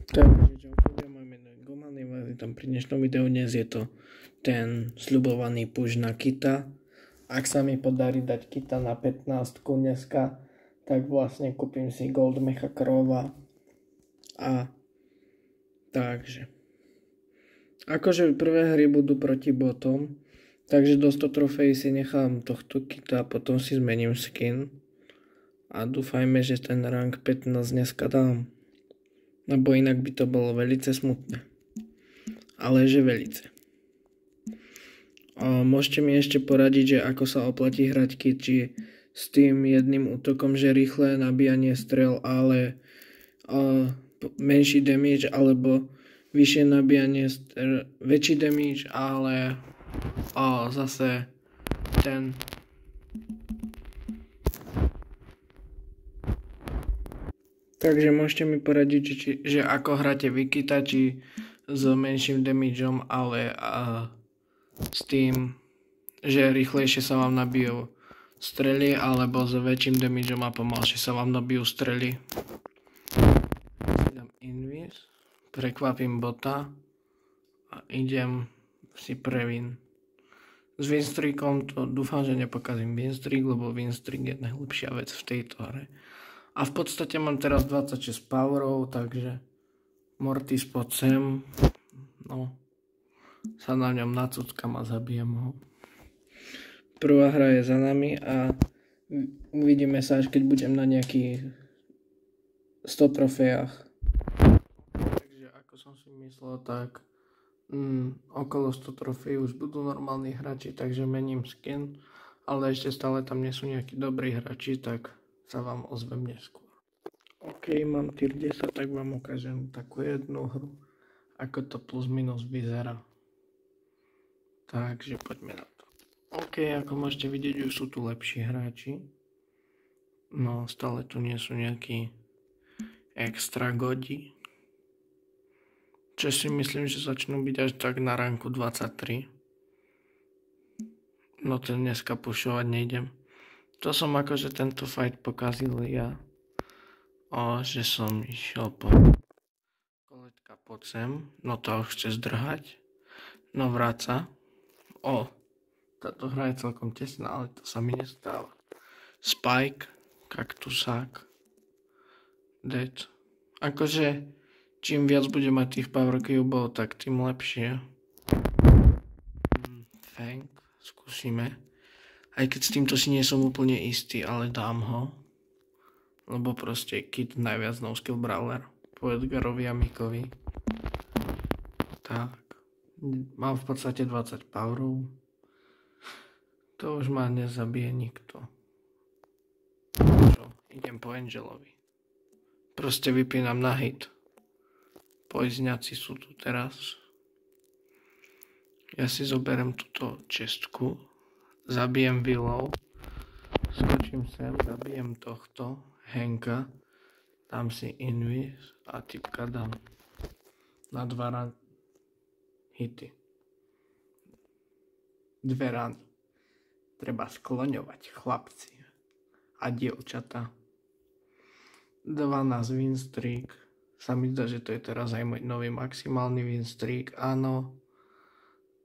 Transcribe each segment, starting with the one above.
Takže čauko, moje meno je Goman, tam pri dnešnom videu dnes je to ten sľubovaný push na kita. Ak sa mi podarí dať kita na 15 dneska, tak vlastne kúpim si Gold Mecha Krova. A takže akože prvé hry budú proti botom, takže do 100 trofejí si nechám tohto kita a potom si zmením skin. A dúfajme, že ten rank 15 dneska dám. Lebo inak by to bolo velice smutné. Ale že velice. Môžete mi ešte poradiť, že ako sa oplatí hrať kit, či s tým jedným útokom, že rýchle nabíjanie strel, ale menší damage, alebo vyššie nabíjanie strel, väčší damage, ale zase ten Takže môžete mi poradiť, že ako hráte Vikita, či s menším damageom, ale s tým, že rýchlejšie sa vám nabijú strely, alebo s väčším damageom a pomalšie sa vám nabijú strely. Si dám invis, prekvapím bota a idem si pre win. S winstreakom to dúfam, že nepokazím winstreak, lebo winstreak je najlepšia vec v tejto hre. A v podstate mám teraz 26 powerov, takže Mortis pod sem, no, sa na ňom nacuckam a zabijem ho. Prvá hra je za nami a uvidíme sa, až keď budem na nejakých 100 trofejách. Takže ako som si myslel, tak okolo 100 trofejí už budú normálni hráči, takže mením skin, ale ešte stále tam nie sú nejakí dobrí hráči, tak sa vám ozvem neskôr. OK, mám tier 10, tak vám ukážem takú jednu hru, ako to plus minus vyzerá. Takže poďme na to. OK, ako môžete vidieť, už sú tu lepší hráči. No, stále tu nie sú nejakí extra godi. Čo si myslím, že začnú byť až tak na ranku 23. No ten dneska pušovať nejdem. To som akože tento fight pokazil ja. Že som išiel po koletka pod sem. No to už chce zdrhať. No vráca. Táto hra je celkom tesná, ale to sa mi nestáva. Spike, kaktusák, dead. Akože čím viac bude mať tých power cubov, tak tým lepšie. Fang, skúsime. Aj keď s týmto si nie som úplne istý, ale dám ho. Lebo proste kit najviac no skill brawler. Po Edgarovi a Mikovi. Tak. Mám v podstate 20 powerov. To už ma nezabije nikto. Čo? Idem po Angelovi. Proste vypínam na hit. Poizňaci sú tu teraz. Ja si zoberiem túto čestku. Zabijem Willow, skočím sem, zabijem tohto Henka, dám si invis a typka dám na 2 hity. 2 rany. Treba skloňovať, chlapci a dievčata. 12 win streak. Sa mi zdá, že to je teraz aj môj nový maximálny win streak. Áno.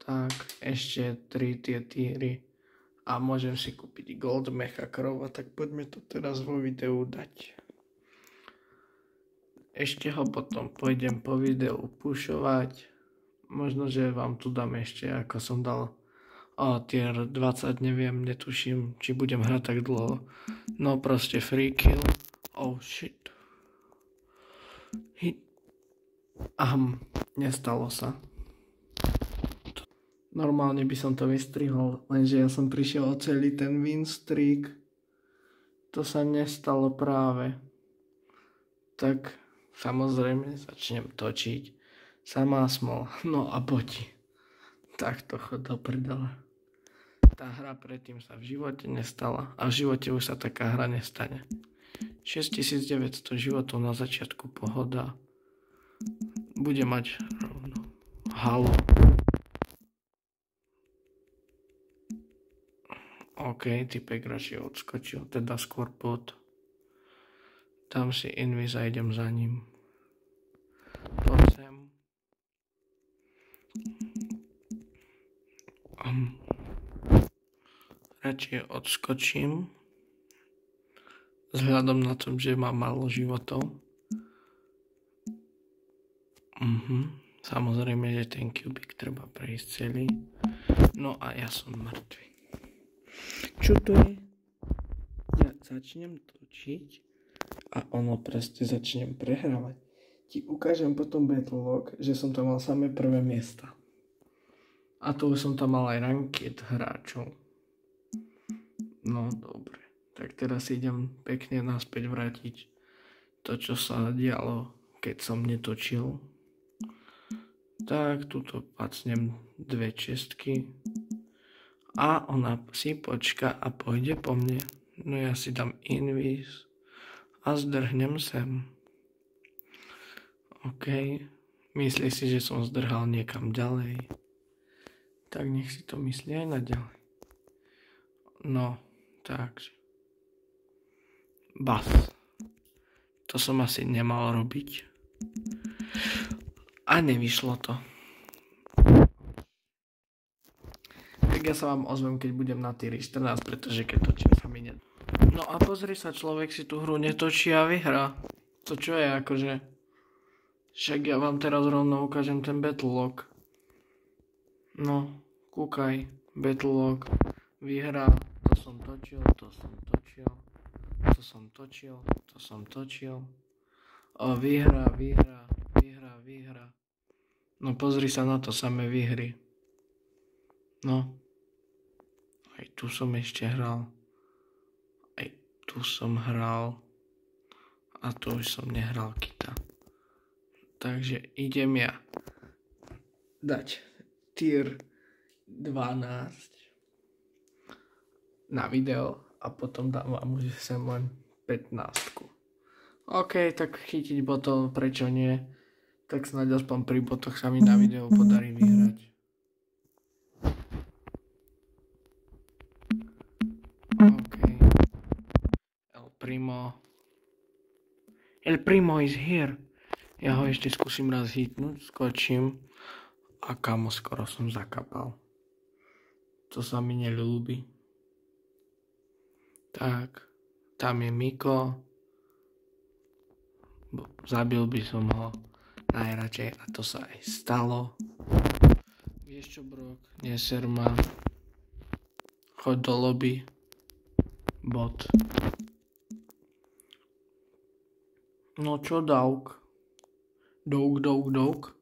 Tak, ešte 3 tie týry. A môžem si kúpiť Gold Mecha Krova, tak poďme to teraz vo videu dať. Ešte ho potom pôjdem po videu pušovať. Možno, že vám tu dám ešte, ako som dal tier 20, neviem, netuším, či budem hrať tak dlho. No proste free kill. Oh shit. Nestalo sa. Normálne by som to vystrihol, lenže ja som prišiel o celý ten win streak. To sa nestalo práve. Tak samozrejme začnem točiť. Samá smol. No a poď. Tak to chod do prdele. Tá hra predtým sa v živote nestala a v živote už sa taká hra nestane. 6900 životov na začiatku, pohoda. Bude mať rovno halo. OK, typek radšej odskočil, teda skôr pod. Dám si invis a idem za ním. sem. Radšej odskočím vzhľadom na to, že mám málo životov. Samozrejme, že ten kubik treba prejsť celý. No a ja som mŕtvy. Čo to je? Ja začnem točiť a ono proste začnem prehrávať. Ti ukážem potom Battlelog, že som tam mal samé prvé miesta. A to už som tam mal aj ranked hráčov. No dobre, tak teraz idem pekne naspäť vrátiť to, čo sa dialo, keď som netočil. Tak, tuto pacnem 2 čestky a ona si počka a pôjde po mne. No ja si dám invis a zdrhnem sem. OK, myslí si, že som zdrhal niekam ďalej. Tak nech si to myslí aj naďalej. No, takže. Bas. To som asi nemal robiť. A nevyšlo to. Tak ja sa vám ozvem, keď budem na tier 14, pretože keď točím sa mi nedá. No a pozri sa, človek si tú hru netočí a vyhrá. To čo je akože? Však ja vám teraz rovno ukážem ten Battlelog. No, kúkaj, Battlelog, vyhrá, to som točil, to som točil, to som točil, to som točil. O, vyhrá. No pozri sa na to, samé výhry. No, aj tu som ešte hral. Aj tu som hral. A tu už som nehral kita. Takže idem ja dať tier 12 na video a potom dám vám už sem len 15. OK, tak chytiť botov, prečo nie? Tak snáď aspoň pri botoch sa mi na videu podarí vyhrať. OK. El Primo is here. Ja ho ešte skúsim raz hitnúť, skočím a kamo, skoro som zakapal. To sa mi neľúbi. Tak, tam je Miko. Zabil by som ho najradšej a to sa aj stalo. Vieš čo, Brok, neser ma. Choď do lobby. Bot. No čo, Dauk? Douk.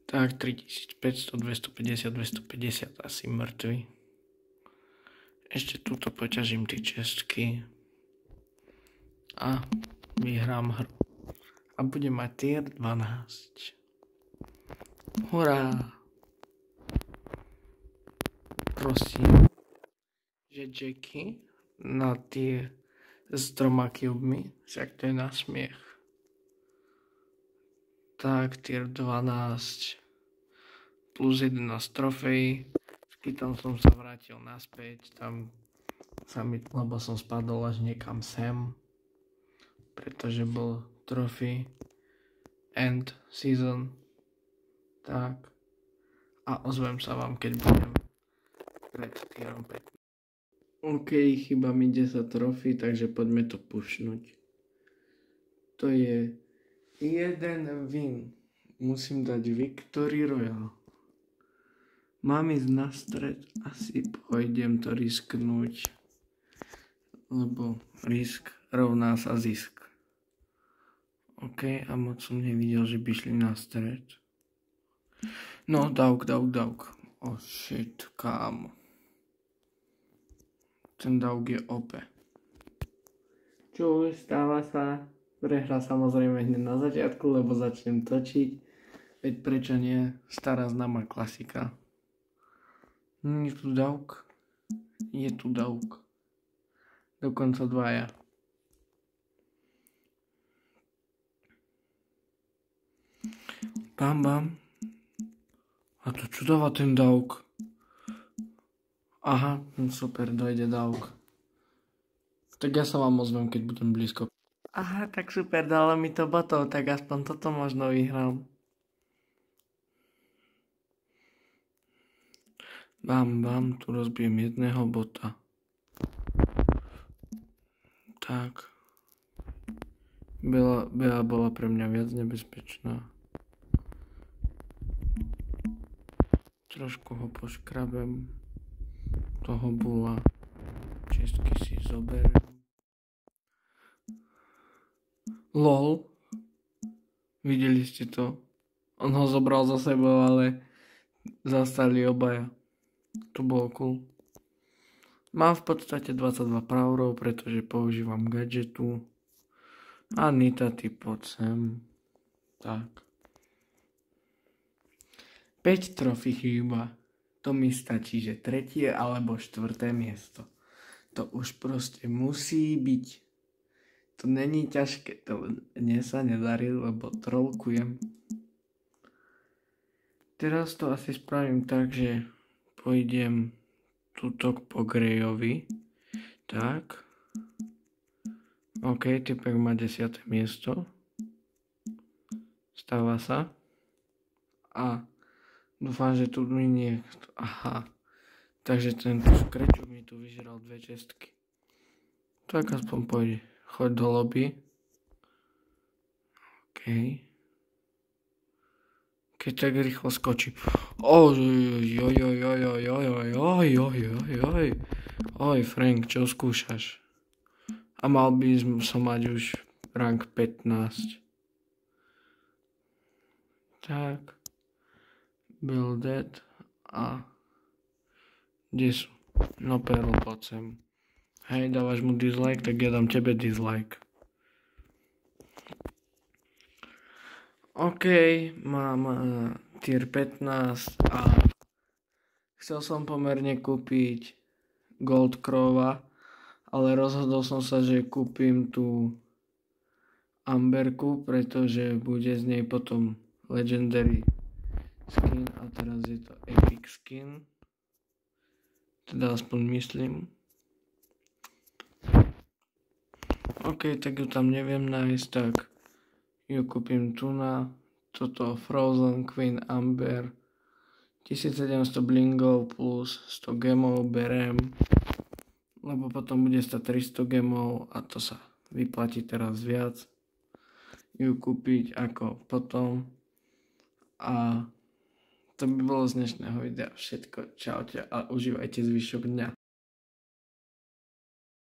Tak 3500, 250, 250 asi mŕtvy. Ešte túto poťažím tie čestky. A vyhrám hru. A budem mať tier 12. Hurá! Prosím, že Jackie na tie s 3 cubemi, však to je na smiech. Tak, tier 12 plus 11 trofej. S kitom som sa vrátil naspäť, tam sa mi, lebo som spadol až niekam sem, pretože bol trophy end season. Tak. A ozvem sa vám, keď budem pred tierom 5. OK, chyba mi 10 trofy, takže poďme to pušnúť. To je 1 win. Musím dať Victory Royale. Mám ísť na stred, asi pôjdem to risknúť, lebo risk rovná sa zisk. OK, a moc som nevidel, že by šli na stred. No, Dauk. Oh shit, kámo. Ten Dauk je OP. Čo stáva sa? Prehra samozrejme hneď na začiatku, lebo začnem točiť. Veď prečo nie? Stará známa klasika. Je tu Dauk. Dokonca 2. Bam. A to čo dáva ten Dauk? Aha, super, dojde Dauk. Tak ja sa vám ozvem, keď budem blízko. Aha, tak super, dalo mi to botov, tak aspoň toto možno vyhrám. Bam, tu rozbijem jedného bota. Tak. Bela bola pre mňa viac nebezpečná. Trošku ho poškrabem. Toho bula. Čistky si zoberiem. LOL. Videli ste to? On ho zobral za sebou, ale zastali obaja. To bolo cool. Mám v podstate 22 powerov, pretože používam gadgetu. A Nita, ty poď sem. Tak. 5 trofy chýba. To mi stačí, že 3. alebo 4. miesto. To už proste musí byť. To není ťažké, to mne sa nedarí, lebo trolkujem. Teraz to asi spravím tak, že pôjdem tuto po Greyovi. Tak. OK, typek má 10. miesto. Stáva sa. A dúfam, že tu mi niekto... Aha. Takže tento skrečok mi tu vyžral 2 čestky. Tak aspoň pôjde. Choď do lobby. OK. Keď tak rýchlo skočí. Oj, Frank, čo skúšaš? A mal by som mať už rank 15. Tak. Build that. A... Kde sú? No Perl, poď sem. Hej, dávaš mu dislike, tak ja dám tebe dislike. OK, mám tier 15 a chcel som pomerne kúpiť Gold Crova, ale rozhodol som sa, že kúpim tú Amberku, pretože bude z nej potom Legendary skin a teraz je to Epic skin. Teda aspoň myslím. OK, tak ju tam neviem nájsť, tak ju kúpim tu na toto Frozen Queen Amber. 1700 blingov plus 100 gemov berem, lebo potom bude stať 300 gemov a to sa vyplatí teraz viac ju kúpiť ako potom. A to by bolo z dnešného videa všetko. Čaute a užívajte zvyšok dňa.